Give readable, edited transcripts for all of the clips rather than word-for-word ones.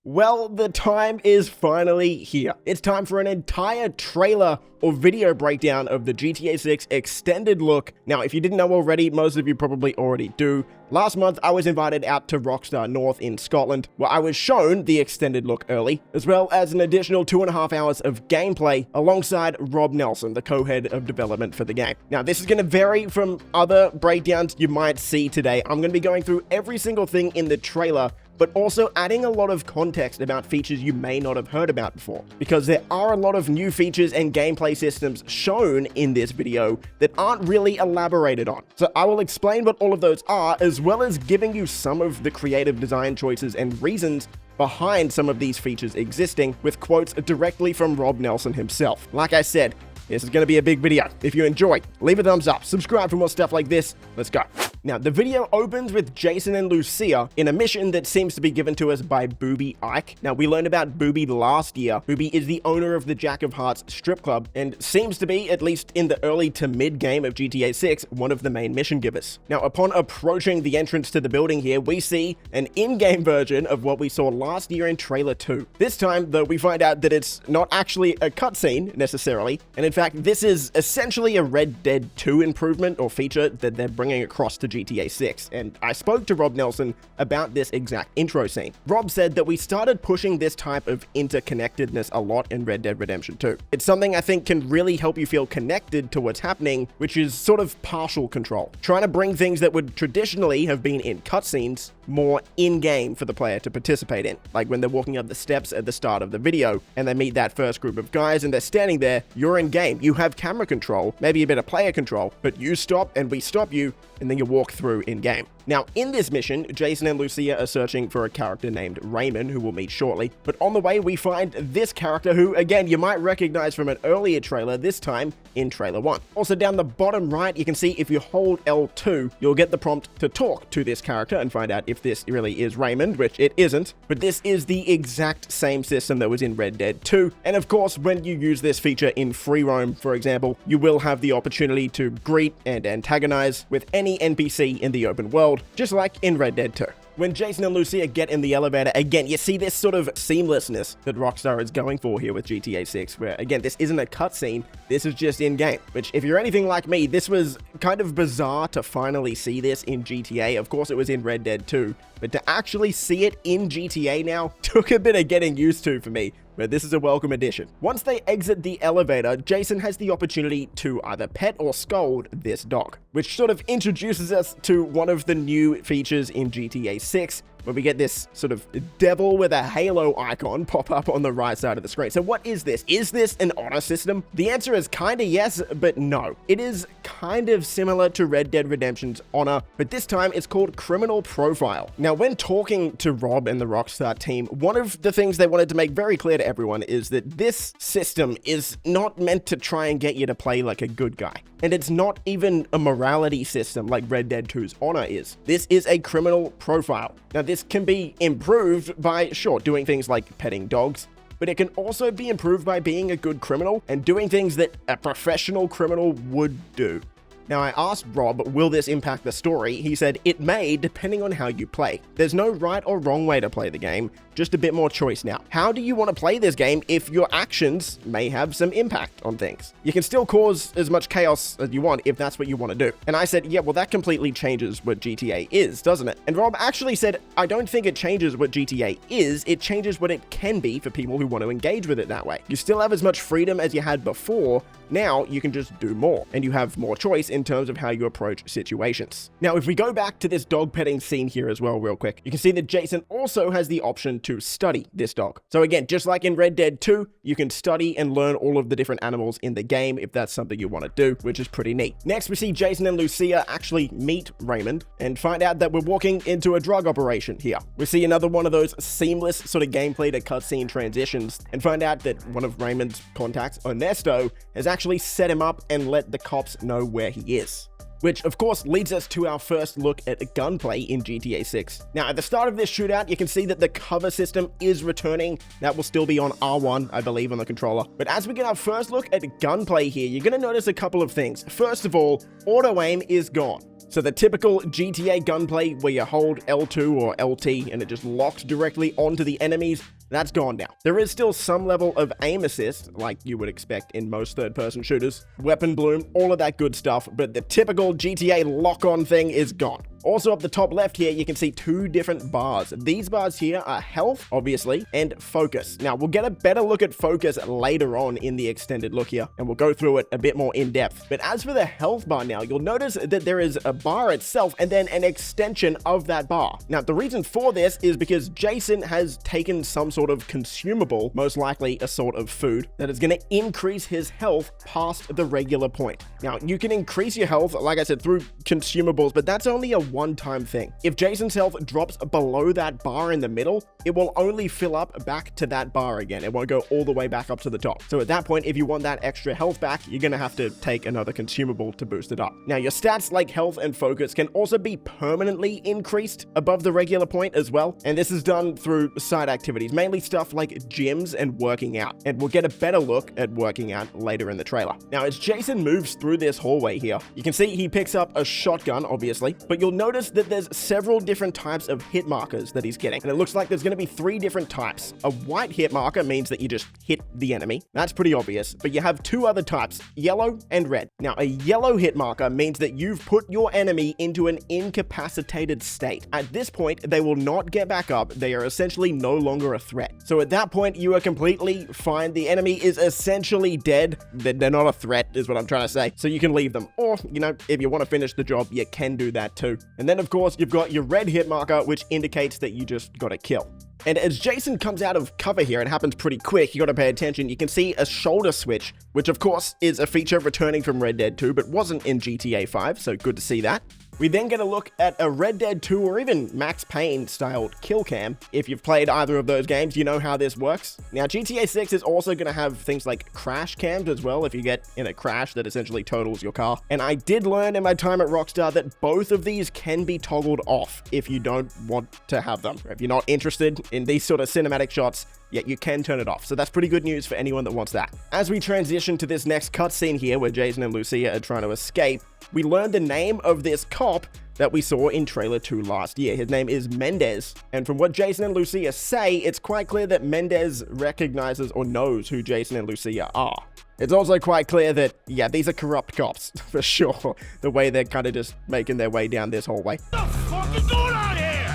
Well, the time is finally here. It's time for an entire trailer or video breakdown of the GTA 6 extended look. Now, if you didn't know already, most of you probably already do. Last month, I was invited out to Rockstar North in Scotland, where I was shown the extended look early, as well as an additional 2.5 hours of gameplay alongside Rob Nelson, the co-head of development for the game. Now, this is going to vary from other breakdowns you might see today. I'm going to be going through every single thing in the trailer, but also adding a lot of context about features you may not have heard about before, because there are a lot of new features and gameplay systems shown in this video that aren't really elaborated on. So I will explain what all of those are, as well as giving you some of the creative design choices and reasons behind some of these features existing, with quotes directly from Rob Nelson himself. Like I said, this is going to be a big video. If you enjoy, leave a thumbs up, subscribe for more stuff like this. Let's go. Now, the video opens with Jason and Lucia in a mission that seems to be given to us by Booby Ike. Now, we learned about Booby last year. Booby is the owner of the Jack of Hearts strip club and seems to be, at least in the early to mid game of GTA 6, one of the main mission givers. Now, upon approaching the entrance to the building here, we see an in-game version of what we saw last year in trailer 2. This time, though, we find out that it's not actually a cutscene necessarily, and in fact, this is essentially a Red Dead 2 improvement or feature that they're bringing across to GTA 6, and I spoke to Rob Nelson about this exact intro scene. Rob said that we started pushing this type of interconnectedness a lot in Red Dead Redemption 2. It's something I think can really help you feel connected to what's happening, which is sort of partial control. Trying to bring things that would traditionally have been in cutscenes more in-game for the player to participate in. Like when they're walking up the steps at the start of the video and they meet that first group of guys and they're standing there, you're in-game. You have camera control, maybe a bit of player control, but you stop and we stop you, and then you walk through in-game. Now, in this mission, Jason and Lucia are searching for a character named Raymond, who we'll meet shortly, but on the way we find this character who, again, you might recognize from an earlier trailer, this time in trailer 1. Also, down the bottom right, you can see if you hold L2, you'll get the prompt to talk to this character and find out if this really is Raymond, which it isn't, but this is the exact same system that was in Red Dead 2, and of course, when you use this feature in free roam, for example, you will have the opportunity to greet and antagonize with any NPC in the open world, just like in Red Dead 2. When Jason and Lucia get in the elevator, again, you see this sort of seamlessness that Rockstar is going for here with GTA 6, where, again, this isn't a cutscene, this is just in-game, which, if you're anything like me, this was kind of bizarre to finally see this in GTA. Of course, it was in Red Dead 2, but to actually see it in GTA now took a bit of getting used to for me, but this is a welcome addition. Once they exit the elevator, Jason has the opportunity to either pet or scold this dog, which sort of introduces us to one of the new features in GTA 6, where we get this sort of devil with a halo icon pop up on the right side of the screen. So what is this? Is this an honor system? The answer is kinda yes, but no. It is kind of similar to Red Dead Redemption's honor, but this time it's called criminal profile. Now, when talking to Rob and the Rockstar team, one of the things they wanted to make very clear to everyone is that this system is not meant to try and get you to play like a good guy. And it's not even a morality system like Red Dead 2's honor is. This is a criminal profile. Now, this can be improved by, sure, doing things like petting dogs, but it can also be improved by being a good criminal and doing things that a professional criminal would do. Now, I asked Rob, will this impact the story? He said, it may, depending on how you play. There's no right or wrong way to play the game, just a bit more choice now. How do you want to play this game if your actions may have some impact on things? You can still cause as much chaos as you want if that's what you want to do. And I said, yeah, well, that completely changes what GTA is, doesn't it? And Rob actually said, I don't think it changes what GTA is, it changes what it can be for people who want to engage with it that way. You still have as much freedom as you had before, now you can just do more, and you have more choice in terms of how you approach situations. Now, if we go back to this dog petting scene here as well real quick, you can see that Jason also has the option to study this dog. So again, just like in Red Dead 2, you can study and learn all of the different animals in the game if that's something you want to do, which is pretty neat. Next, we see Jason and Lucia actually meet Raymond and find out that we're walking into a drug operation here. We see another one of those seamless sort of gameplay to cutscene transitions and find out that one of Raymond's contacts, Ernesto, has actually set him up and let the cops know where he is. Which, of course, leads us to our first look at gunplay in GTA 6. Now, at the start of this shootout, you can see that the cover system is returning. That will still be on R1, I believe, on the controller. But as we get our first look at gunplay here, you're going to notice a couple of things. First of all, auto-aim is gone. So the typical GTA gunplay where you hold L2 or LT and it just locks directly onto the enemies, that's gone now. There is still some level of aim assist, like you would expect in most third-person shooters, weapon bloom, all of that good stuff, but the typical GTA lock-on thing is gone. Also up the top left here, you can see two different bars. These bars here are health, obviously, and focus. Now, we'll get a better look at focus later on in the extended look here, and we'll go through it a bit more in depth. But as for the health bar now, you'll notice that there is a bar itself and then an extension of that bar. Now, the reason for this is because Jason has taken some sort of consumable, most likely a sort of food, that is going to increase his health past the regular point. Now, you can increase your health, like I said, through consumables, but that's only a one-time thing. If Jason's health drops below that bar in the middle, it will only fill up back to that bar again. It won't go all the way back up to the top. So at that point, if you want that extra health back, you're going to have to take another consumable to boost it up. Now, your stats like health and focus can also be permanently increased above the regular point as well. And this is done through side activities, mainly stuff like gyms and working out. And we'll get a better look at working out later in the trailer. Now, as Jason moves through this hallway here, you can see he picks up a shotgun, obviously, but you'll notice that there's several different types of hit markers that he's getting. And it looks like there's going to be 3 different types. A white hit marker means that you just hit the enemy. That's pretty obvious, but you have 2 other types, yellow and red. Now, a yellow hit marker means that you've put your enemy into an incapacitated state. At this point, they will not get back up. They are essentially no longer a threat. So at that point, you are completely fine. The enemy is essentially dead. They're not a threat, is what I'm trying to say. So you can leave them. Or, you know, if you want to finish the job, you can do that too. And then, of course, you've got your red hit marker, which indicates that you just got a kill. And as Jason comes out of cover here, it happens pretty quick, you gotta pay attention, you can see a shoulder switch, which of course is a feature returning from Red Dead 2, but wasn't in GTA 5, so good to see that. We then get a look at a Red Dead 2 or even Max Payne styled kill cam. If you've played either of those games, you know how this works. Now, GTA 6 is also going to have things like crash cams as well if you get in a crash that essentially totals your car. And I did learn in my time at Rockstar that both of these can be toggled off if you don't want to have them. If you're not interested in these sort of cinematic shots, yet you can turn it off. So that's pretty good news for anyone that wants that. As we transition to this next cutscene here where Jason and Lucia are trying to escape, we learned the name of this cop that we saw in trailer 2 last year. His name is Mendez. And from what Jason and Lucia say, it's quite clear that Mendez recognizes or knows who Jason and Lucia are. It's also quite clear that, yeah, these are corrupt cops, for sure. The way they're kind of just making their way down this hallway. What the fuck is going on here?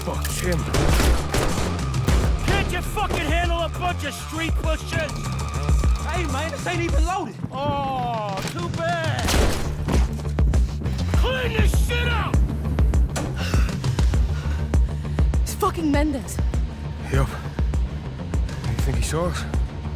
Fuck him. Can't you fucking handle a bunch of street pushers? Hey, man, this ain't even loaded. Oh, too bad. Clean this shit up! It's fucking Mendez. Yup. You think he saw us?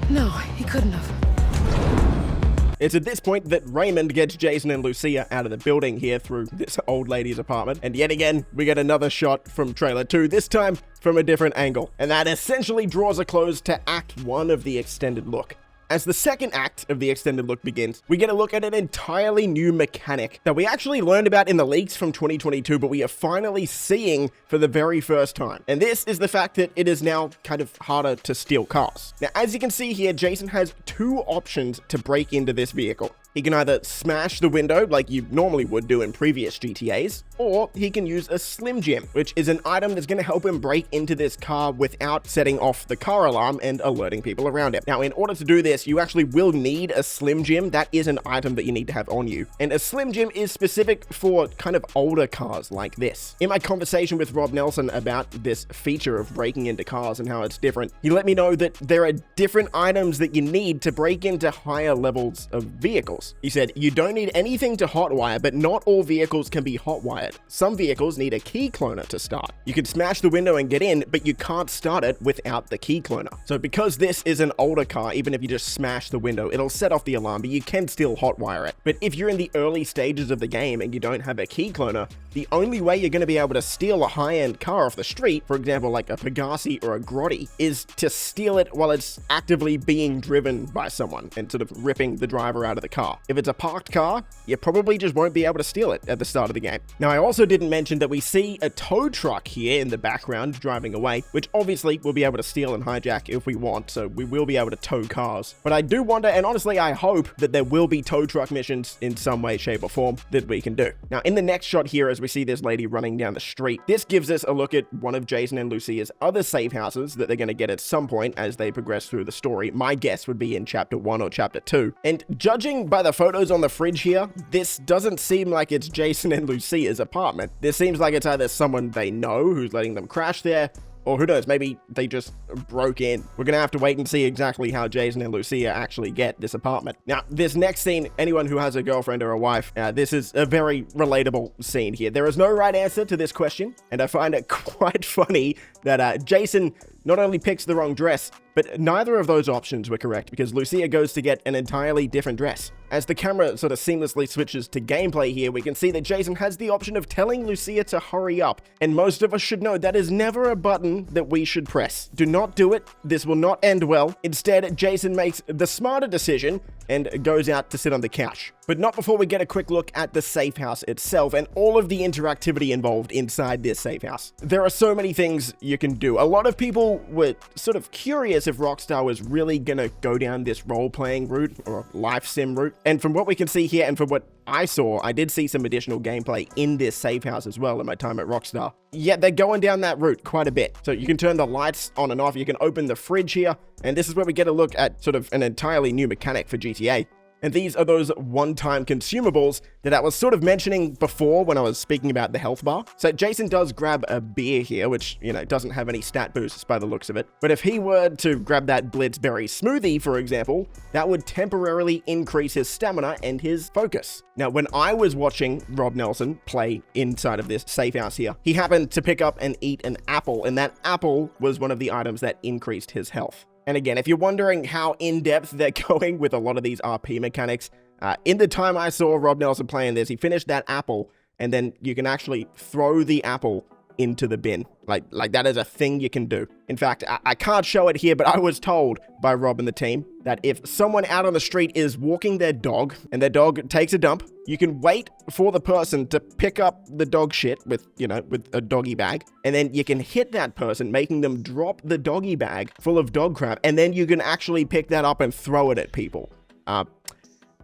No, he couldn't have. It's at this point that Raymond gets Jason and Lucia out of the building here through this old lady's apartment. And yet again, we get another shot from trailer 2, this time from a different angle. And that essentially draws a close to Act 1 of the extended look. As the second act of the extended look begins, we get a look at an entirely new mechanic that we actually learned about in the leaks from 2022, but we are finally seeing for the very first time. And this is the fact that it is now kind of harder to steal cars. Now, as you can see here, Jason has 2 options to break into this vehicle. He can either smash the window like you normally would do in previous GTAs, or he can use a Slim Jim, which is an item that's going to help him break into this car without setting off the car alarm and alerting people around him. Now, in order to do this, you actually will need a Slim Jim. That is an item that you need to have on you. And a Slim Jim is specific for kind of older cars like this. In my conversation with Rob Nelson about this feature of breaking into cars and how it's different, he let me know that there are different items that you need to break into higher levels of vehicles. He said, you don't need anything to hotwire, but not all vehicles can be hotwired. Some vehicles need a key cloner to start. You can smash the window and get in, but you can't start it without the key cloner. So because this is an older car, even if you just smash the window, it'll set off the alarm, but you can still hotwire it. But if you're in the early stages of the game and you don't have a key cloner, the only way you're going to be able to steal a high-end car off the street, for example, like a Pegasi or a Grotti, is to steal it while it's actively being driven by someone and sort of ripping the driver out of the car. car. If it's a parked car, you probably just won't be able to steal it at the start of the game. Now, I also didn't mention that we see a tow truck here in the background driving away, which obviously we'll be able to steal and hijack if we want, so we will be able to tow cars. But I do wonder, and honestly I hope, that there will be tow truck missions in some way, shape, or form that we can do. Now, in the next shot here, as we see this lady running down the street, this gives us a look at one of Jason and Lucia's other safe houses that they're going to get at some point as they progress through the story. My guess would be in Chapter 1 or Chapter 2. And judging by the photos on the fridge here, this doesn't seem like it's Jason and Lucia's apartment. This seems like it's either someone they know who's letting them crash there, or who knows, maybe they just broke in. We're gonna have to wait and see exactly how Jason and Lucia actually get this apartment. Now, this next scene, anyone who has a girlfriend or a wife, this is a very relatable scene here. There is no right answer to this question, and I find it quite funny that Jason not only picks the wrong dress, but neither of those options were correct because Lucia goes to get an entirely different dress. As the camera sort of seamlessly switches to gameplay here, we can see that Jason has the option of telling Lucia to hurry up, and most of us should know that is never a button that we should press. Do not do it. This will not end well. Instead, Jason makes the smarter decision and goes out to sit on the couch. But not before we get a quick look at the safe house itself and all of the interactivity involved inside this safe house. There are so many things you can do. A lot of people were sort of curious if Rockstar was really gonna go down this role-playing route or life sim route. And from what we can see here and from what I saw, I did see some additional gameplay in this safe house as well in my time at Rockstar. Yeah, they're going down that route quite a bit. So you can turn the lights on and off, you can open the fridge here, and this is where we get a look at sort of an entirely new mechanic for GTA. And these are those one-time consumables that I was sort of mentioning before when I was speaking about the health bar. So Jason does grab a beer here, which, you know, doesn't have any stat boosts by the looks of it. But if he were to grab that Blitzberry smoothie, for example, that would temporarily increase his stamina and his focus. Now, when I was watching Rob Nelson play inside of this safe house here, he happened to pick up and eat an apple, and that apple was one of the items that increased his health. And again, if you're wondering how in-depth they're going with a lot of these RP mechanics, in the time I saw Rob Nelson playing this, he finished that apple, and then you can actually throw the apple into the bin. Like that is a thing you can do. In fact, I can't show it here, but I was told by Rob and the team that if someone out on the street is walking their dog and their dog takes a dump, you can wait for the person to pick up the dog shit with, you know, with a doggy bag, and then you can hit that person, making them drop the doggy bag full of dog crap, and then you can actually pick that up and throw it at people.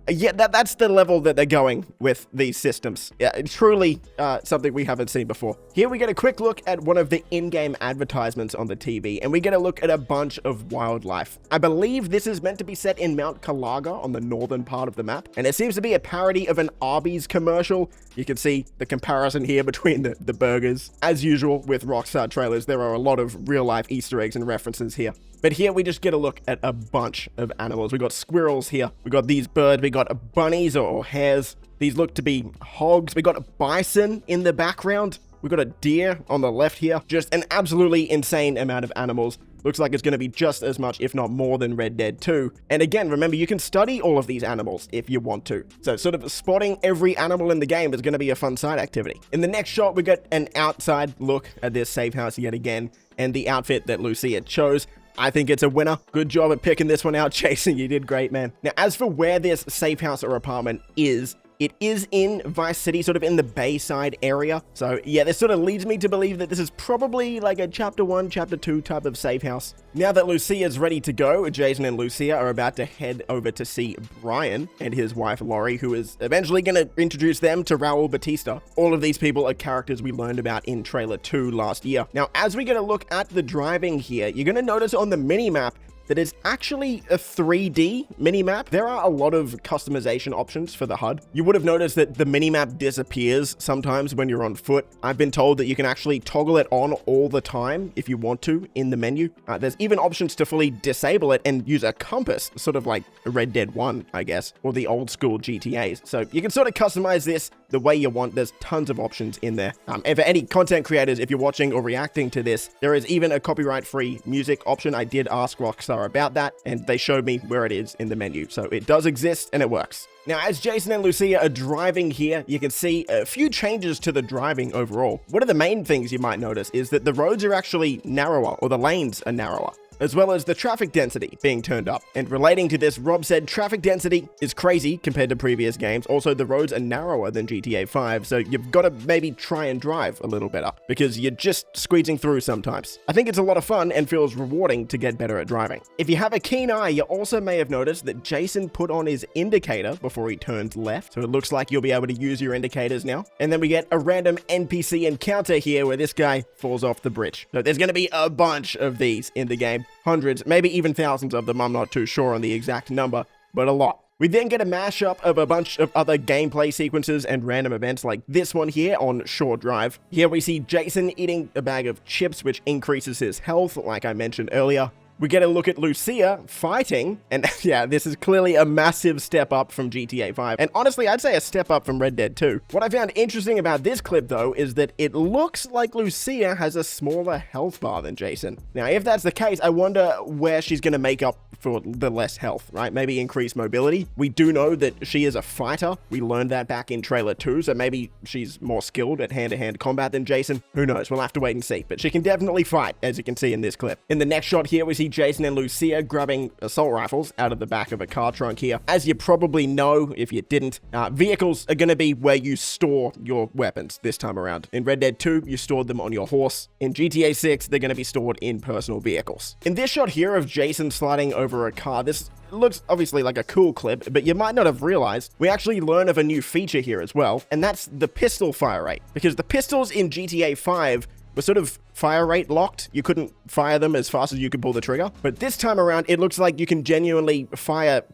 Yeah, that's the level that they're going with these systems. Yeah, truly something we haven't seen before. Here we get a quick look at one of the in-game advertisements on the TV, and we get a look at a bunch of wildlife. I believe this is meant to be set in Mount Kalaga on the northern part of the map, and it seems to be a parody of an Arby's commercial. You can see the comparison here between the burgers. As usual with Rockstar trailers, there are a lot of real-life Easter eggs and references here. But here we just get a look at a bunch of animals. We got squirrels here. We got these birds. We got bunnies or hares. These look to be hogs. We got a bison in the background. We got a deer on the left here. Just an absolutely insane amount of animals. Looks like it's going to be just as much, if not more, than Red Dead 2. And again, remember, you can study all of these animals if you want to. So sort of spotting every animal in the game is going to be a fun side activity. In the next shot, we get an outside look at this safe house yet again, and the outfit that Lucia chose. I think it's a winner. Good job at picking this one out, Jason. You did great, man. Now, as for where this safe house or apartment is, it is in Vice City, sort of in the Bayside area. So yeah, this sort of leads me to believe that this is probably like a Chapter 1, Chapter 2 type of safe house. Now that Lucia's ready to go, Jason and Lucia are about to head over to see Brian and his wife Lori, who is eventually going to introduce them to Raul Batista. All of these people are characters we learned about in Trailer 2 last year. Now, as we get a look at the driving here, you're going to notice on the minimap that is actually a 3D minimap. There are a lot of customization options for the HUD. You would have noticed that the minimap disappears sometimes when you're on foot. I've been told that you can actually toggle it on all the time if you want to in the menu. There's even options to fully disable it and use a compass, sort of like Red Dead 1, I guess, or the old school GTAs. So you can sort of customize this the way you want. There's tons of options in there. And for any content creators, if you're watching or reacting to this, there is even a copyright-free music option. I did ask Rockstar about that, and they showed me where it is in the menu. So it does exist and it works. Now, as Jason and Lucia are driving here, you can see a few changes to the driving overall. One of the main things you might notice is that the roads are actually narrower, or the lanes are narrower. as well as the traffic density being turned up. And relating to this, Rob said traffic density is crazy compared to previous games. Also, the roads are narrower than GTA 5, so you've got to maybe try and drive a little better because you're just squeezing through sometimes. I think it's a lot of fun and feels rewarding to get better at driving. If you have a keen eye, you also may have noticed that Jason put on his indicator before he turns left, so it looks like you'll be able to use your indicators now. And then we get a random NPC encounter here where this guy falls off the bridge. So there's going to be a bunch of these in the game. Hundreds, maybe even thousands of them. I'm not too sure on the exact number, but a lot. We then get a mashup of a bunch of other gameplay sequences and random events like this one here on Shore Drive. Here we see Jason eating a bag of chips, which increases his health, like I mentioned earlier. We get a look at Lucia fighting, and yeah, this is clearly a massive step up from GTA 5, and honestly, I'd say a step up from Red Dead 2. What I found interesting about this clip, though, is that it looks like Lucia has a smaller health bar than Jason. Now, if that's the case, I wonder where she's going to make up for the less health, right? Maybe increase mobility. We do know that she is a fighter. We learned that back in trailer 2, so maybe she's more skilled at hand-to-hand combat than Jason. Who knows? We'll have to wait and see, but she can definitely fight, as you can see in this clip. In the next shot here, we see Jason and Lucia grabbing assault rifles out of the back of a car trunk here. As you probably know, if you didn't, vehicles are going to be where you store your weapons this time around. In Red Dead 2, you stored them on your horse. In GTA 6, they're going to be stored in personal vehicles. In this shot here of Jason sliding over a car, this looks obviously like a cool clip, but you might not have realized we actually learn of a new feature here as well, and that's the pistol fire rate. Because the pistols in GTA 5 were sort of fire rate locked. You couldn't fire them as fast as you could pull the trigger. But this time around, it looks like you can genuinely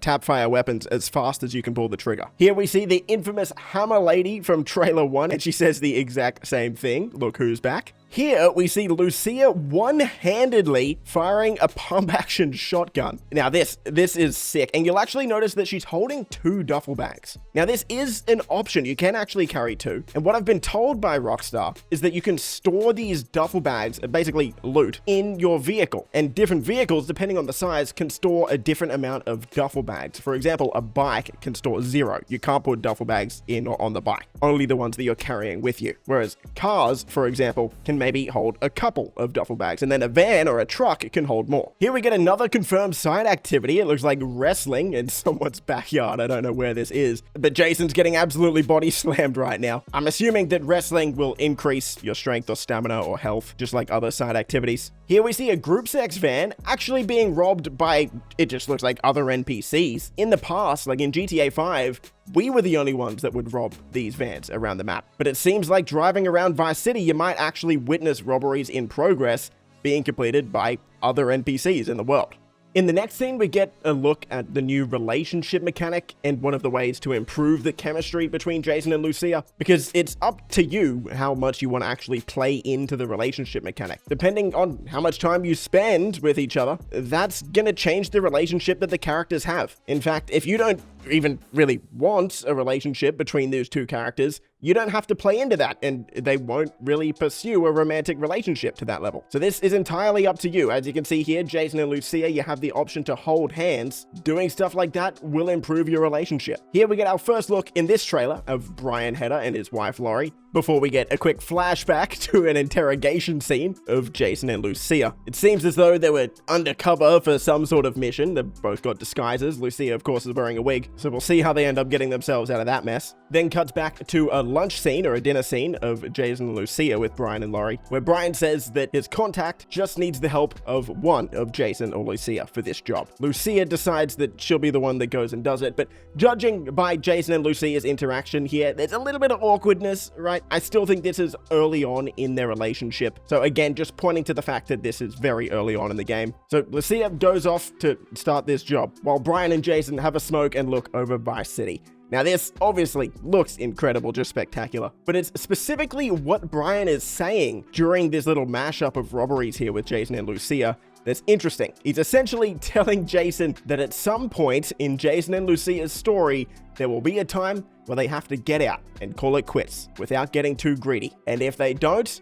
tap fire weapons as fast as you can pull the trigger. Here we see the infamous Hammer Lady from trailer 1, and she says the exact same thing. Look who's back. Here, we see Lucia one-handedly firing a pump-action shotgun. Now, this is sick, and you'll actually notice that she's holding 2 duffel bags. Now, this is an option. You can actually carry 2, and what I've been told by Rockstar is that you can store these duffel bags, basically loot, in your vehicle, and different vehicles, depending on the size, can store a different amount of duffel bags. For example, a bike can store 0. You can't put duffel bags in or on the bike, only the ones that you're carrying with you. Whereas cars, for example, can maybe hold a couple of duffel bags, and then a van or a truck can hold more. Here we get another confirmed side activity. It looks like wrestling in someone's backyard. I don't know where this is, but Jason's getting absolutely body slammed right now. I'm assuming that wrestling will increase your strength or stamina or health, just like other side activities. Here we see a group sex van actually being robbed by, it just looks like, other NPCs. In the past, like in GTA 5, we were the only ones that would rob these vans around the map. But it seems like driving around Vice City, you might actually witness robberies in progress being completed by other NPCs in the world. In the next scene, we get a look at the new relationship mechanic and one of the ways to improve the chemistry between Jason and Lucia, because it's up to you how much you want to actually play into the relationship mechanic. Depending on how much time you spend with each other, that's gonna change the relationship that the characters have. In fact, if you don't even really want a relationship between those two characters, you don't have to play into that, and they won't really pursue a romantic relationship to that level. So this is entirely up to you. As you can see here, Jason and Lucia, you have the option to hold hands. Doing stuff like that will improve your relationship. Here we get our first look in this trailer of Brian Hedder and his wife Laurie, before we get a quick flashback to an interrogation scene of Jason and Lucia. It seems as though they were undercover for some sort of mission. They've both got disguises. Lucia, of course, is wearing a wig, so we'll see how they end up getting themselves out of that mess. Then cuts back to a lunch scene or a dinner scene of Jason and Lucia with Brian and Laurie, where Brian says that his contact just needs the help of one of Jason or Lucia for this job. Lucia decides that she'll be the one that goes and does it, but judging by Jason and Lucia's interaction here, there's a little bit of awkwardness, right? I still think this is early on in their relationship. So again, just pointing to the fact that this is very early on in the game. So Lucia goes off to start this job, while Brian and Jason have a smoke and look over Vice City. Now this obviously looks incredible, just spectacular, but it's specifically what Brian is saying during this little mashup of robberies here with Jason and Lucia that's interesting. He's essentially telling Jason that at some point in Jason and Lucia's story, there will be a time where they have to get out and call it quits without getting too greedy. And if they don't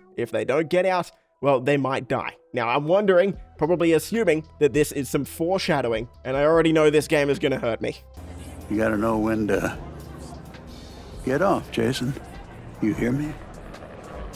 get out, well, they might die. Now, I'm wondering, probably assuming, that this is some foreshadowing, and I already know this game is gonna hurt me. You gotta know when to get off, Jason. You hear me?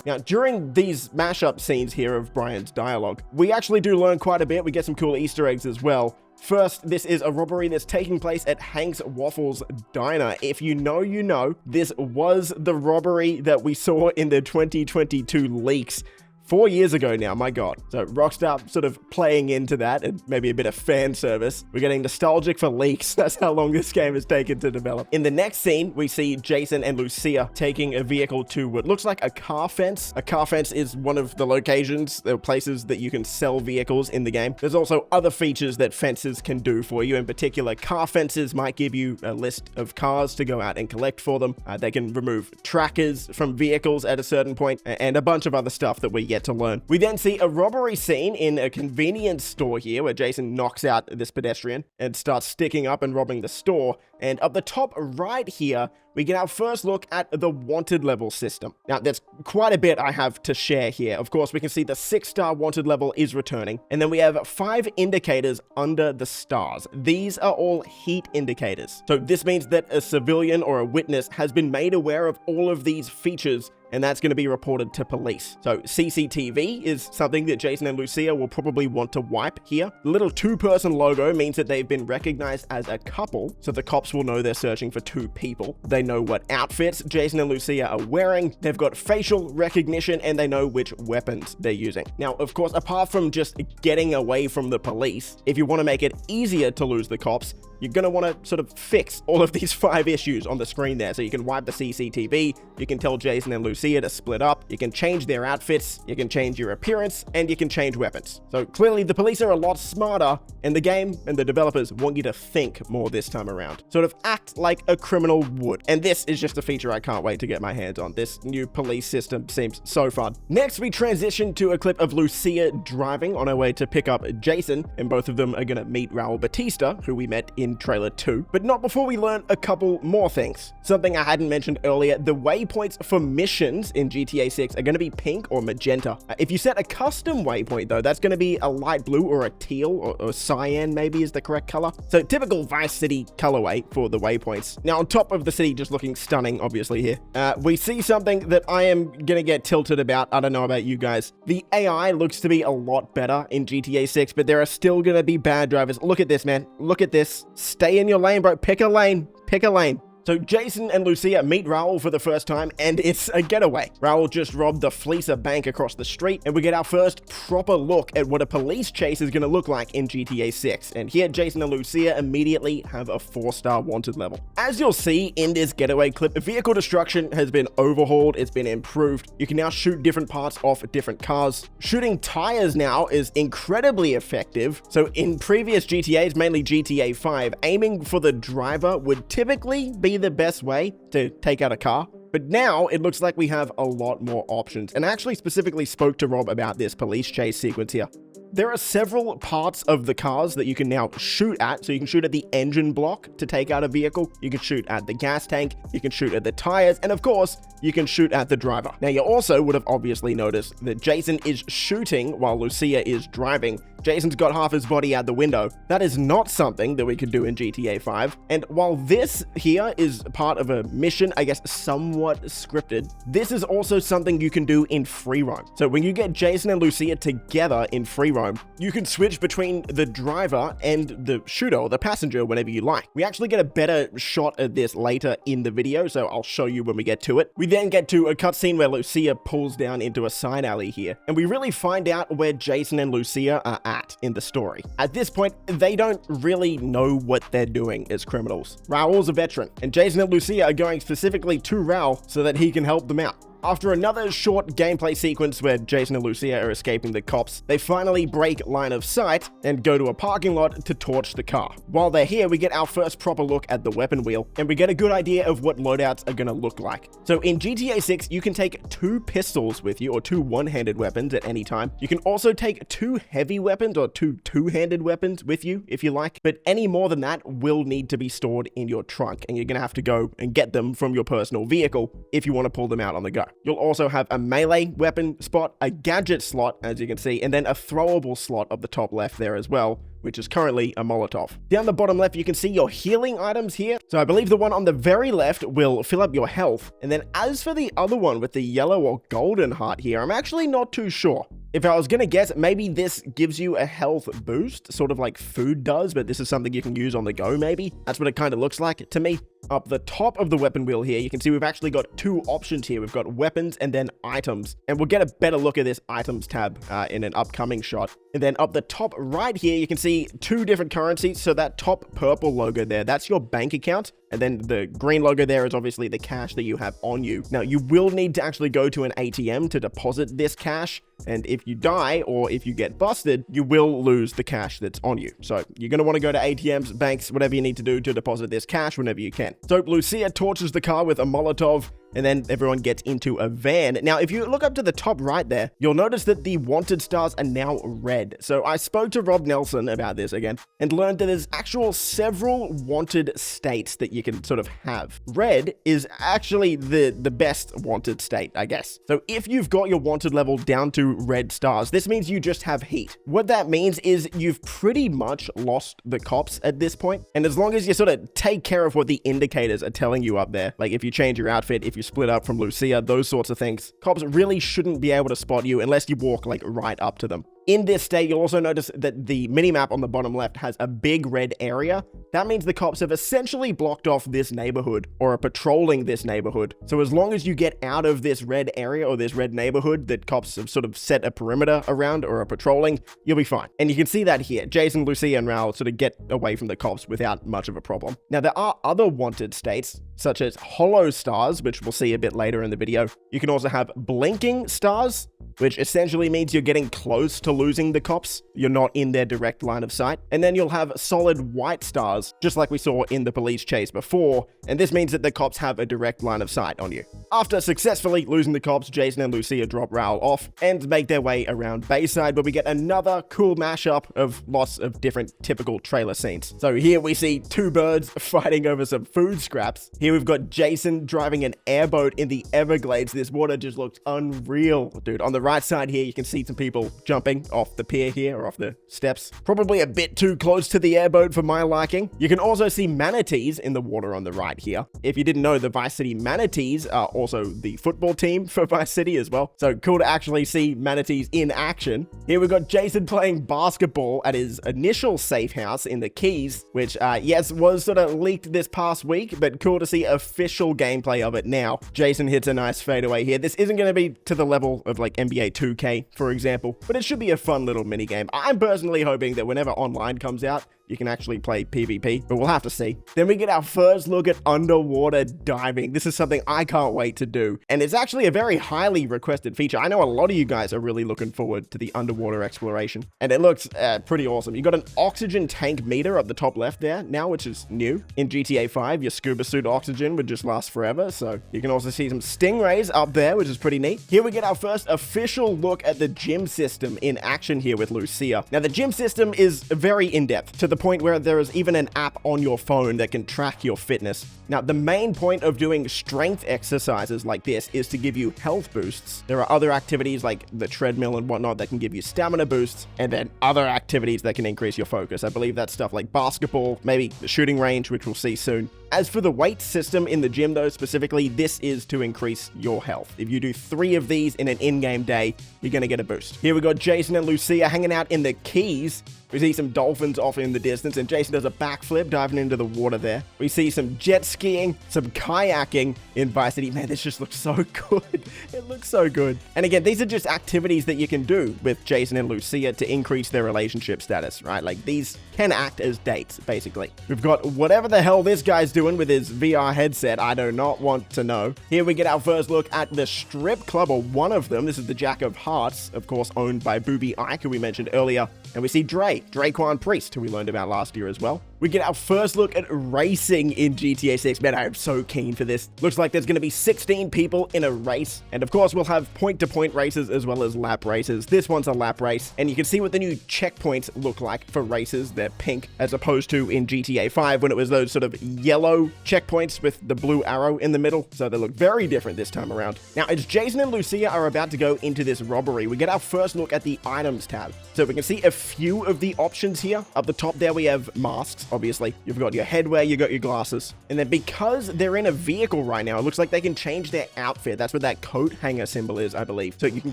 Now, during these mashup scenes here of Brian's dialogue, we actually do learn quite a bit. We get some cool Easter eggs as well. First, this is a robbery that's taking place at Hank's Waffles Diner. If you know, you know. This was the robbery that we saw in the 2022 leaks. 4 years ago now, my god. So Rockstar sort of playing into that and maybe a bit of fan service. We're getting nostalgic for leaks. That's how long this game has taken to develop. In the next scene, we see Jason and Lucia taking a vehicle to what looks like a car fence. A car fence is one of the locations, the places that you can sell vehicles in the game. There's also other features that fences can do for you. In particular, car fences might give you a list of cars to go out and collect for them. They can remove trackers from vehicles at a certain point and a bunch of other stuff that we yet to learn. We then see a robbery scene in a convenience store here where Jason knocks out this pedestrian and starts sticking up and robbing the store. And up the top right here, we get our first look at the wanted level system. Now, there's quite a bit I have to share here. Of course, we can see the 6-star wanted level is returning. And then we have 5 indicators under the stars. These are all heat indicators. So this means that a civilian or a witness has been made aware of all of these features, and that's going to be reported to police. So CCTV is something that Jason and Lucia will probably want to wipe here. The little 2-person logo means that they've been recognized as a couple, so the cops will know they're searching for 2 people. They know what outfits Jason and Lucia are wearing, they've got facial recognition, and they know which weapons they're using. Now, of course, apart from just getting away from the police, if you want to make it easier to lose the cops, you're going to want to sort of fix all of these 5 issues on the screen there. So you can wipe the CCTV, you can tell Jason and Lucia to split up, you can change their outfits, you can change your appearance, and you can change weapons. So clearly the police are a lot smarter, and the game and the developers want you to think more this time around. Sort of act like a criminal would. And this is just a feature I can't wait to get my hands on. This new police system seems so fun. Next, we transition to a clip of Lucia driving on her way to pick up Jason, and both of them are going to meet Raul Batista, who we met in trailer 2, but not before we learn a couple more things. Something I hadn't mentioned earlier, the waypoints for missions in GTA 6 are going to be pink or magenta. If you set a custom waypoint though, that's going to be a light blue or a teal or cyan maybe is the correct color. So typical Vice City colorway for the waypoints. Now on top of the city just looking stunning obviously here, we see something that I am going to get tilted about. I don't know about you guys. The AI looks to be a lot better in GTA 6, but there are still going to be bad drivers. Look at this, man. Look at this. Stay in your lane, bro. Pick a lane. Pick a lane. So Jason and Lucia meet Raul for the first time, and it's a getaway. Raul just robbed the Fleecer Bank across the street, and we get our first proper look at what a police chase is going to look like in GTA 6. And here, Jason and Lucia immediately have a 4-star wanted level. As you'll see in this getaway clip, vehicle destruction has been overhauled, it's been improved. You can now shoot different parts off different cars. Shooting tires now is incredibly effective. So in previous GTAs, mainly GTA 5, aiming for the driver would typically be the best way to take out a car. But now it looks like we have a lot more options. And I actually specifically spoke to Rob about this police chase sequence here. There are several parts of the cars that you can now shoot at. So you can shoot at the engine block to take out a vehicle. You can shoot at the gas tank. You can shoot at the tires. And of course, you can shoot at the driver. Now, you also would have obviously noticed that Jason is shooting while Lucia is driving. Jason's got half his body out the window. That is not something that we could do in GTA 5. And while this here is part of a mission, I guess somewhat scripted, this is also something you can do in free roam. So when you get Jason and Lucia together in free roam, you can switch between the driver and the shooter or the passenger whenever you like. We actually get a better shot at this later in the video, so I'll show you when we get to it. We then get to a cutscene where Lucia pulls down into a side alley here, and we really find out where Jason and Lucia are at in the story. At this point, they don't really know what they're doing as criminals. Raul's a veteran, and Jason and Lucia are going specifically to Raul so that he can help them out. After another short gameplay sequence where Jason and Lucia are escaping the cops, they finally break line of sight and go to a parking lot to torch the car. While they're here, we get our first proper look at the weapon wheel, and we get a good idea of what loadouts are going to look like. So in GTA 6, you can take 2 pistols with you, or 2 one-handed weapons at any time. You can also take 2 heavy weapons or 2 two-handed weapons with you if you like, but any more than that will need to be stored in your trunk, and you're going to have to go and get them from your personal vehicle if you want to pull them out on the go. You'll also have a melee weapon spot, a gadget slot, as you can see, and then a throwable slot up the top left there as well, which is currently a Molotov. Down the bottom left, you can see your healing items here. So I believe the one on the very left will fill up your health. And then as for the other one with the yellow or golden heart here, I'm actually not too sure. If I was gonna guess, maybe this gives you a health boost, sort of like food does, but this is something you can use on the go, maybe. That's what it kind of looks like to me. Up the top of the weapon wheel here, you can see we've actually got two options here. We've got weapons and then items. And we'll get a better look at this items tab in an upcoming shot. And then up the top right here, you can see two different currencies. So that top purple logo there, that's your bank account. And then the green logo there is obviously the cash that you have on you. Now, you will need to actually go to an ATM to deposit this cash. And if you die or if you get busted, you will lose the cash that's on you. So you're going to want to go to ATMs, banks, whatever you need to do to deposit this cash whenever you can. So Lucia torches the car with a Molotov, and then everyone gets into a van. Now, if you look up to the top right there, you'll notice that the wanted stars are now red. So I spoke to Rob Nelson about this again and learned that there's actual several wanted states that you can sort of have. Red is actually the best wanted state, I guess. So if you've got your wanted level down to red stars, this means you just have heat. What that means is you've pretty much lost the cops at this point. And as long as you sort of take care of what the indicators are telling you up there, like if you change your outfit, if you split up from Lucia, those sorts of things, cops really shouldn't be able to spot you unless you walk like right up to them. In this state, you'll also notice that the minimap on the bottom left has a big red area. That means the cops have essentially blocked off this neighborhood or are patrolling this neighborhood. So as long as you get out of this red area or this red neighborhood that cops have sort of set a perimeter around or are patrolling, you'll be fine. And you can see that here. Jason, Lucia, and Raul sort of get away from the cops without much of a problem. Now, there are other wanted states, such as hollow stars, which we'll see a bit later in the video. You can also have blinking stars, which essentially means you're getting close to losing the cops. You're not in their direct line of sight. And then you'll have solid white stars, just like we saw in the police chase before. And this means that the cops have a direct line of sight on you. After successfully losing the cops, Jason and Lucia drop Raul off and make their way around Bayside, where we get another cool mashup of lots of different typical trailer scenes. So here we see two birds fighting over some food scraps. Here we've got Jason driving an airboat in the Everglades. This water just looks unreal, dude. On the right side here, you can see some people jumping off the pier here, or off the steps. Probably a bit too close to the airboat for my liking. You can also see manatees in the water on the right here. If you didn't know, the Vice City Manatees are also the football team for Vice City as well. So cool to actually see manatees in action. Here we've got Jason playing basketball at his initial safe house in the Keys, which, yes, was sort of leaked this past week, but cool to see official gameplay of it now. Jason hits a nice fadeaway here. This isn't going to be to the level of like NBA 2K, for example, but it should be a fun little mini game. I'm personally hoping that whenever online comes out, you can actually play PvP, but we'll have to see. Then we get our first look at underwater diving. This is something I can't wait to do, and it's actually a very highly requested feature. I know a lot of you guys are really looking forward to the underwater exploration, and it looks pretty awesome. You got an oxygen tank meter up the top left there now, which is new. In GTA 5, your scuba suit oxygen would just last forever, so you can also see some stingrays up there, which is pretty neat. Here we get our first official look at the gym system in action here with Lucia. Now, the gym system is very in-depth, to the point where there is even an app on your phone that can track your fitness. Now, the main point of doing strength exercises like this is to give you health boosts. There are other activities like the treadmill and whatnot that can give you stamina boosts, and then other activities that can increase your focus. I believe that's stuff like basketball, maybe the shooting range, which we'll see soon. As for the weight system in the gym, though, specifically, this is to increase your health. If you do 3 of these in an in-game day, you're going to get a boost. Here we got Jason and Lucia hanging out in the Keys. We see some dolphins off in the distance, and Jason does a backflip diving into the water there. We see some jet skiing, some kayaking in Vice City. Man, this just looks so good. It looks so good. And again, these are just activities that you can do with Jason and Lucia to increase their relationship status, right? Like, these can act as dates, basically. We've got whatever the hell this guy's doing with his VR headset. I do not want to know. Here we get our first look at the strip club, or one of them. This is the Jack of Hearts, of course, owned by Booby Ike, who we mentioned earlier. And we see Draquan Priest, who we learned about last year as well. We get our first look at racing in GTA 6. Man, I am so keen for this. Looks like there's going to be 16 people in a race. And of course, we'll have point-to-point races as well as lap races. This one's a lap race. And you can see what the new checkpoints look like for races. They're pink, as opposed to in GTA 5 when it was those sort of yellow checkpoints with the blue arrow in the middle. So they look very different this time around. Now, as Jason and Lucia are about to go into this robbery, we get our first look at the items tab. So we can see few of the options here. Up the top there we have masks, obviously. You've got your headwear, you got your glasses. And then because they're in a vehicle right now, it looks like they can change their outfit. That's what that coat hanger symbol is, I believe. So you can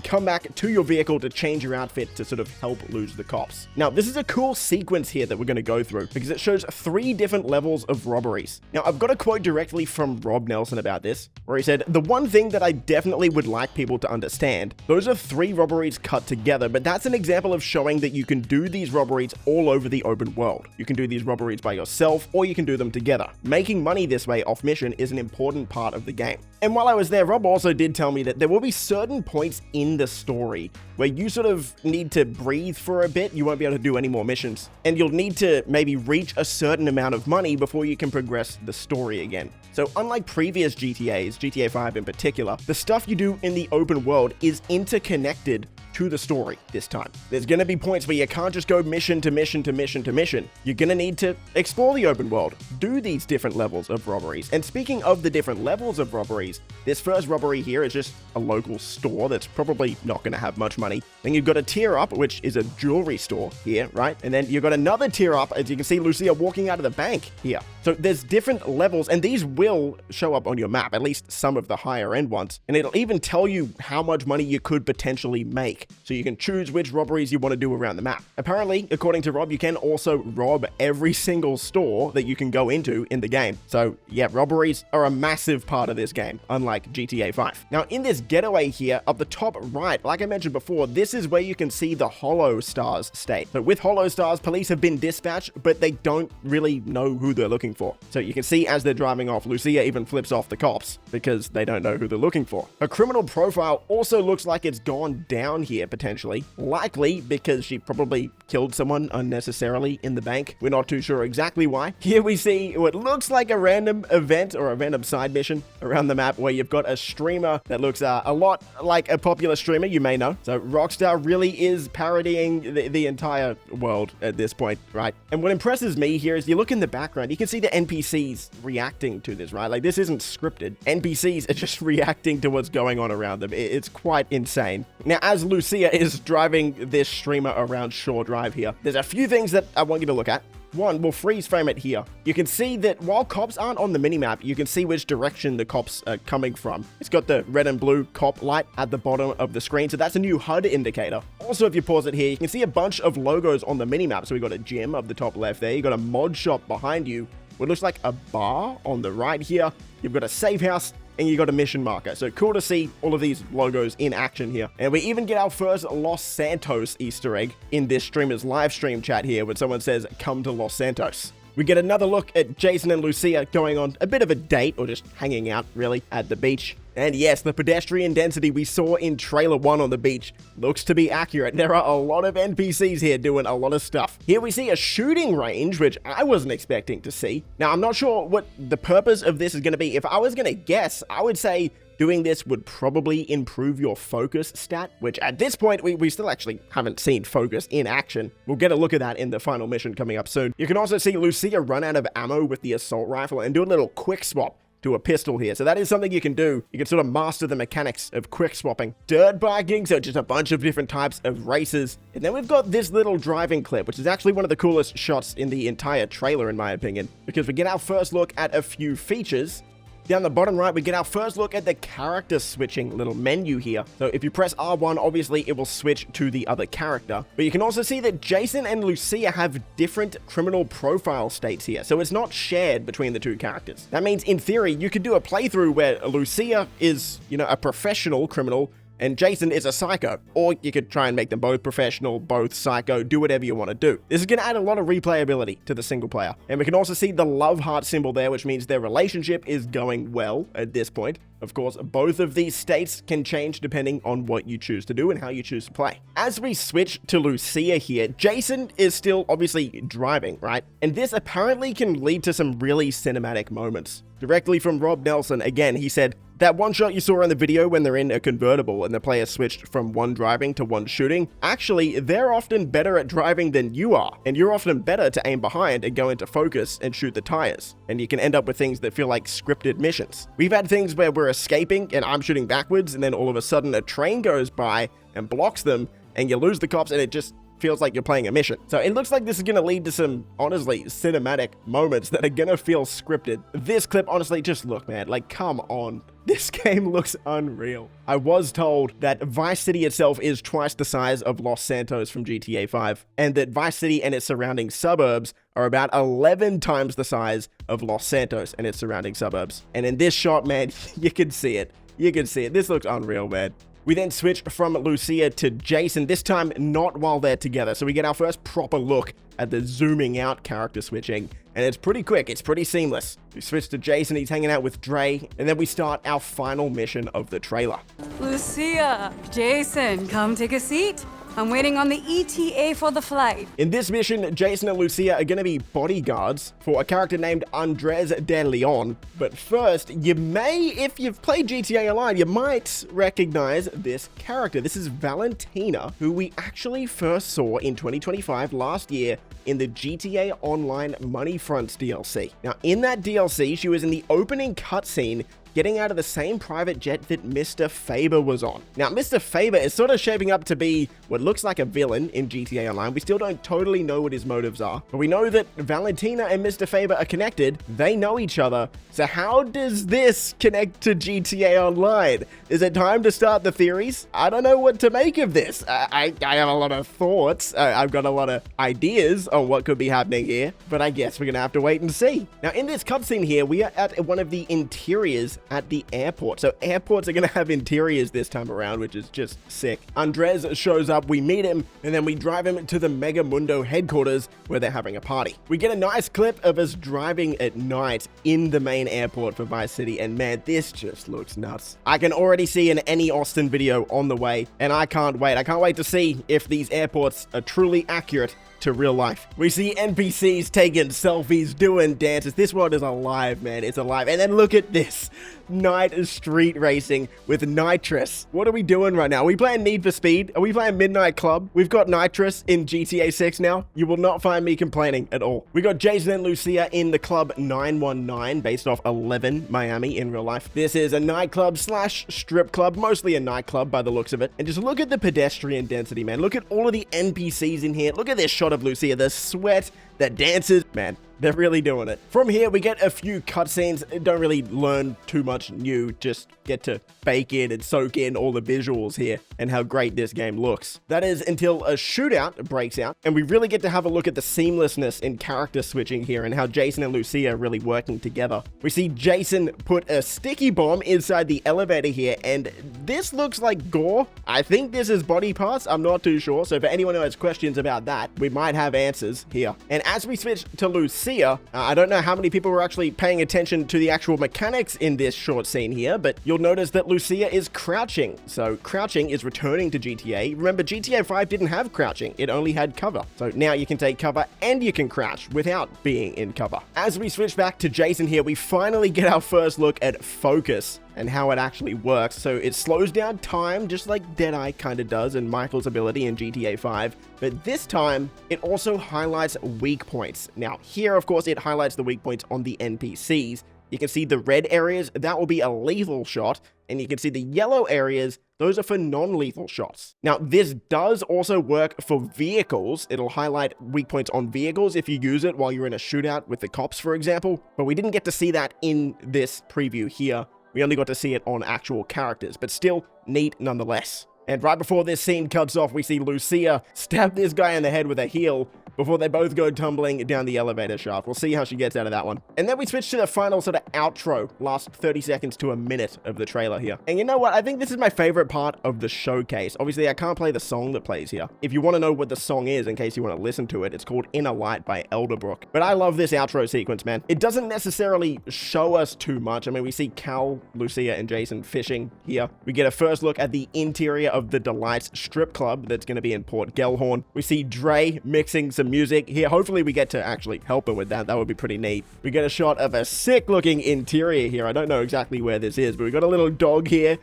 come back to your vehicle to change your outfit to sort of help lose the cops. Now, this is a cool sequence here that we're going to go through because it shows 3 different levels of robberies. Now, I've got a quote directly from Rob Nelson about this, where he said, "The one thing that I definitely would like people to understand, those are 3 robberies cut together, but that's an example of showing that you can do these robberies all over the open world. You can do these robberies by yourself, or you can do them together. Making money this way off mission is an important part of the game." And while I was there, Rob also did tell me that there will be certain points in the story where you sort of need to breathe for a bit. You won't be able to do any more missions, and you'll need to maybe reach a certain amount of money before you can progress the story again. So unlike previous GTAs, GTA 5 in particular, the stuff you do in the open world is interconnected to the story this time. There's going to be points where you can't just go mission to mission to mission to mission. You're going to need to explore the open world, do these different levels of robberies. And speaking of the different levels of robberies, this first robbery here is just a local store that's probably not going to have much money. Then you've got a tier up, which is a jewelry store here, right? And then you've got another tier up, as you can see Lucia walking out of the bank here. So there's different levels, and these will show up on your map, at least some of the higher end ones. And it'll even tell you how much money you could potentially make. So you can choose which robberies you want to do around the map. Apparently, according to Rob, you can also rob every single store that you can go into in the game. So yeah, robberies are a massive part of this game, unlike GTA 5. Now in this getaway here, up the top right, like I mentioned before, this is where you can see the Hollow Stars state. But with Hollow Stars, police have been dispatched, but they don't really know who they're looking for. So you can see as they're driving off, Lucia even flips off the cops because they don't know who they're looking for. Her criminal profile also looks like it's gone down here potentially, likely because she probably killed someone unnecessarily in the bank. We're not too sure exactly why. Here we see what looks like a random event or a random side mission around the map where you've got a streamer that looks a lot like a popular streamer you may know. So Rockstar really is parodying the entire world at this point, right? And what impresses me here is you look in the background, you can see the NPCs reacting to this, right? Like this isn't scripted. NPCs are just reacting to what's going on around them. It's quite insane. Now, as Lucia is driving this streamer around Shore Drive here, there's a few things that I want you to look at. One, we'll freeze frame it here. You can see that while cops aren't on the minimap, you can see which direction the cops are coming from. It's got the red and blue cop light at the bottom of the screen, so that's a new HUD indicator. Also, if you pause it here, you can see a bunch of logos on the minimap. So we've got a gym up the top left there. You've got a mod shop behind you. What looks like a bar on the right here. You've got a Safehouse, and you got a mission marker. So cool to see all of these logos in action here. And we even get our first Los Santos Easter egg in this streamer's live stream chat here when someone says, "Come to Los Santos." We get another look at Jason and Lucia going on a bit of a date, or just hanging out, really, at the beach. And yes, the pedestrian density we saw in trailer 1 on the beach looks to be accurate. There are a lot of NPCs here doing a lot of stuff. Here we see a shooting range, which I wasn't expecting to see. Now, I'm not sure what the purpose of this is going to be. If I was going to guess, I would say doing this would probably improve your focus stat, which at this point, we still actually haven't seen focus in action. We'll get a look at that in the final mission coming up soon. You can also see Lucia run out of ammo with the assault rifle and do a little quick swap to a pistol here. So that is something you can do. You can sort of master the mechanics of quick swapping. Dirt biking, so just a bunch of different types of races. And then we've got this little driving clip, which is actually one of the coolest shots in the entire trailer, in my opinion, because we get our first look at a few features. Down the bottom right, we get our first look at the character switching little menu here. So if you press R1, obviously it will switch to the other character. But you can also see that Jason and Lucia have different criminal profile states here. So it's not shared between the two characters. That means in theory, you could do a playthrough where Lucia is, a professional criminal and Jason is a psycho. Or you could try and make them both professional, both psycho, do whatever you want to do. This is going to add a lot of replayability to the single player. And we can also see the love heart symbol there, which means their relationship is going well at this point. Of course, both of these states can change depending on what you choose to do and how you choose to play. As we switch to Lucia here, Jason is still obviously driving, right? And this apparently can lead to some really cinematic moments. Directly from Rob Nelson, again, he said, "That one shot you saw in the video when they're in a convertible and the player switched from one driving to one shooting, actually, they're often better at driving than you are, and you're often better to aim behind and go into focus and shoot the tires, and you can end up with things that feel like scripted missions. We've had things where we're escaping and I'm shooting backwards, and then all of a sudden a train goes by and blocks them, and you lose the cops, and it just feels like you're playing a mission. So it looks like this is going to lead to some, honestly, cinematic moments that are going to feel scripted. This clip, honestly, just look, man, like, come on. This game looks unreal. I was told that Vice City itself is twice the size of Los Santos from GTA 5, and that Vice City and its surrounding suburbs are about 11 times the size of Los Santos and its surrounding suburbs. And in this shot, man, you can see it. You can see it. This looks unreal, man. We then switch from Lucia to Jason, this time not while they're together. So we get our first proper look at the zooming out character switching. And it's pretty quick, it's pretty seamless. We switch to Jason, he's hanging out with Dre, and then we start our final mission of the trailer. Lucia, Jason, come take a seat. I'm waiting on the ETA for the flight. In this mission, Jason and Lucia are going to be bodyguards for a character named Andres de Leon. But first, you may, if you've played GTA Online, you might recognize this character. This is Valentina, who we actually first saw in 2025 last year in the GTA Online Money Fronts DLC. Now, in that DLC, she was in the opening cutscene getting out of the same private jet that Mr. Faber was on. Now, Mr. Faber is sort of shaping up to be what looks like a villain in GTA Online. We still don't totally know what his motives are, but we know that Valentina and Mr. Faber are connected. They know each other. So how does this connect to GTA Online? Is it time to start the theories? I don't know what to make of this. I have a lot of thoughts. I've got a lot of ideas on what could be happening here, but I guess we're gonna have to wait and see. Now, in this cutscene here, we are at one of the interiors at the airport. So airports are going to have interiors this time around, which is just sick. Andres shows up, we meet him, and then we drive him to the Mega Mundo headquarters where they're having a party. We get a nice clip of us driving at night in the main airport for Vice City, and man, this just looks nuts. I can already see an Any Austin video on the way, and I can't wait. I can't wait to see if these airports are truly accurate to real life. We see NPCs taking selfies, doing dances. This world is alive, man. It's alive. And then look at this. Night street racing with nitrous. What are we doing right now? Are we playing Need for Speed? Are we playing Midnight Club? We've got nitrous in GTA 6 now. You will not find me complaining at all. We got Jason and Lucia in the club 919 based off 11 Miami in real life. This is a nightclub slash strip club, mostly a nightclub by the looks of it. And just look at the pedestrian density, man. Look at all of the NPCs in here. Look at this shot of Lucia, the sweat, the dances, man. They're really doing it. From here, we get a few cutscenes. Don't really learn too much new. Just get to bake in and soak in all the visuals here and how great this game looks. That is until a shootout breaks out, and we really get to have a look at the seamlessness in character switching here and how Jason and Lucia are really working together. We see Jason put a sticky bomb inside the elevator here, and this looks like gore. I think this is body parts. I'm not too sure. So for anyone who has questions about that, we might have answers here. And as we switch to Lucia, I don't know how many people were actually paying attention to the actual mechanics in this short scene here, but you'll notice that Lucia is crouching. So crouching is returning to GTA. Remember, GTA 5 didn't have crouching. It only had cover. So now you can take cover and you can crouch without being in cover. As we switch back to Jason here, we finally get our first look at focus and how it actually works. So it slows down time just like Deadeye kind of does in Michael's ability in GTA 5, but this time it also highlights weak points. Now here, of course, it highlights the weak points on the NPCs. You can see the red areas, that will be a lethal shot, and you can see the yellow areas, those are for non-lethal shots. Now, this does also work for vehicles. It'll highlight weak points on vehicles if you use it while you're in a shootout with the cops, for example, but we didn't get to see that in this preview here. We only got to see it on actual characters, but still neat nonetheless. And right before this scene cuts off, we see Lucia stab this guy in the head with a heel before they both go tumbling down the elevator shaft. We'll see how she gets out of that one. And then we switch to the final sort of outro, last 30 seconds to a minute of the trailer here. And you know what? I think this is my favorite part of the showcase. Obviously, I can't play the song that plays here. If you want to know what the song is, in case you want to listen to it, it's called Inner Light by Elderbrook. But I love this outro sequence, man. It doesn't necessarily show us too much. I mean, we see Cal, Lucia, and Jason fishing here. We get a first look at the interior of the Delights strip club that's going to be in Port Gellhorn. We see Dre mixing some music here. Hopefully we get to actually help him with that. That would be pretty neat. We get a shot of a sick looking interior here. I don't know exactly where this is, but we got a little dog here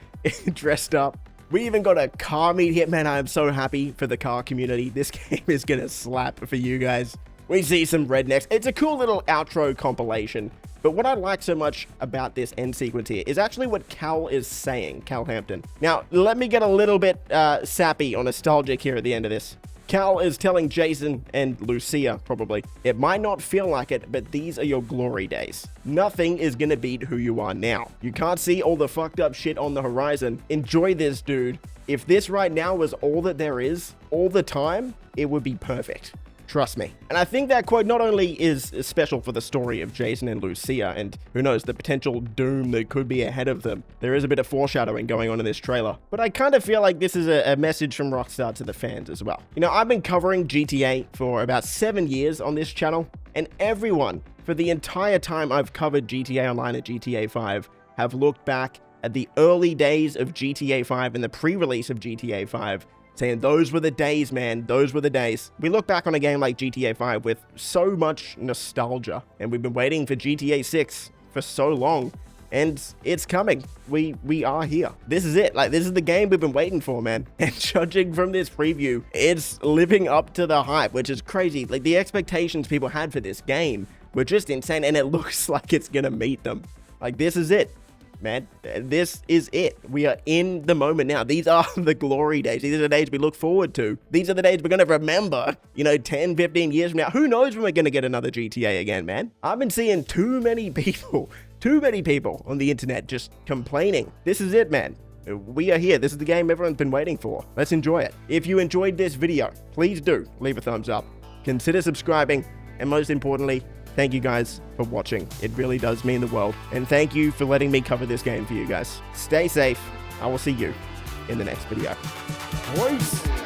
dressed up. We even got a car meet here. Man, I am so happy for the car community. This game is gonna slap for you guys. We see some rednecks. It's a cool little outro compilation. But what I like so much about this end sequence here is actually what Cal is saying, Cal Hampton. Now, let me get a little bit sappy or nostalgic here at the end of this. Cal is telling Jason and Lucia, probably, it might not feel like it, but these are your glory days. Nothing is gonna beat who you are now. You can't see all the fucked up shit on the horizon. Enjoy this, dude. If this right now was all that there is, all the time, it would be perfect. Trust me. And I think that quote not only is special for the story of Jason and Lucia, and who knows, the potential doom that could be ahead of them. There is a bit of foreshadowing going on in this trailer. But I kind of feel like this is a message from Rockstar to the fans as well. You know, I've been covering GTA for about 7 years on this channel, and everyone, for the entire time I've covered GTA Online and GTA 5, have looked back at the early days of GTA 5 and the pre-release of GTA 5, saying those were the days, man, those were the days. We look back on a game like GTA 5 with so much nostalgia, and we've been waiting for GTA 6 for so long, and it's coming. We are here. This is it. Like, this is the game we've been waiting for, man. And judging from this preview, it's living up to the hype, which is crazy. Like, the expectations people had for this game were just insane, and it looks like it's gonna meet them. Like, this is it. Man, this is it. We are in the moment now. These are the glory days. These are the days we look forward to. These are the days we're going to remember, you know, 10, 15 years from now. Who knows when we're going to get another GTA again, man? I've been seeing too many people on the internet just complaining. This is it, man. We are here. This is the game everyone's been waiting for. Let's enjoy it. If you enjoyed this video, please do leave a thumbs up. Consider subscribing. And most importantly, thank you guys for watching. It really does mean the world. And thank you for letting me cover this game for you guys. Stay safe. I will see you in the next video. Boys.